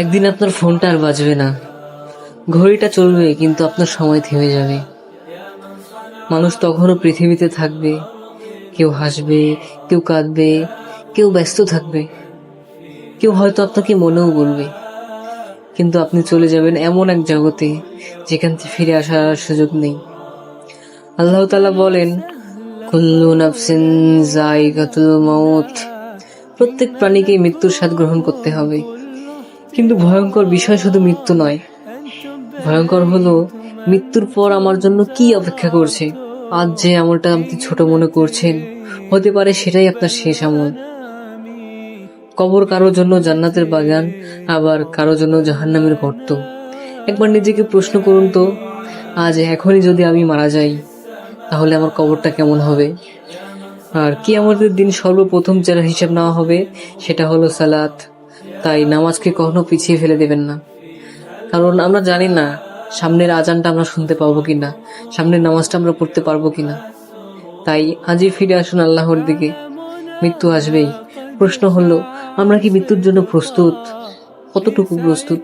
একদিন আপনার ফোনটা আর বাজবে না, ঘড়িটা চলবে কিন্তু আপনার সময় থেমে যাবে। মানুষ তখনও পৃথিবীতে থাকবে, কেউ হাসবে, কেউ কাঁদবে, কেউ ব্যস্ত থাকবে, কেউ হয়তো আপনাকে মনেও বলবে। কিন্তু আপনি চলে যাবেন এমন এক জগতে যেখান থেকে ফিরে আসার আর সুযোগ নেই। আল্লাহ তাআলা বলেন, কুল্লু নাফসিন যায়িকাতুল মাউত, প্রত্যেক প্রাণীকেই মৃত্যুর স্বাদ গ্রহণ করতে হবে। কিন্তু ভয়ঙ্কর বিষয় শুধু মৃত্যু নয়, ভয়ঙ্কর হলো মৃত্যুর পর আমার জন্য কি অপেক্ষা করছে। আজ যে আমলটা আপনি ছোট মনে করছেন, হতে পারে সেটাই আপনার শেষ আমল। কবর কারোর জন্য জান্নাতের বাগান, আবার কারোর জন্য জাহান্নামের গর্ত। একবার নিজেকে প্রশ্ন করুন তো, আজ এখনই যদি আমি মারা যাই, তাহলে আমার কবরটা কেমন হবে? আর কিয়ামতের দিন সর্বপ্রথম যারা হিসাব নেওয়া হবে সেটা হলো সালাত। তাই নামাজকে কখনো পিছিয়ে ফেলে দেবেন না, কারণ আমরা জানি না সামনের আজানটা আমরা শুনতে পাবো কিনা, সামনের নামাজটা আমরা পড়তে পারবো কিনা। তাই আজই ফিরে আসুন আল্লাহর দিকে। মৃত্যু আসবেই। প্রশ্ন হলো, আমরা কি মৃত্যুর জন্য প্রস্তুত? কতটুকু প্রস্তুত?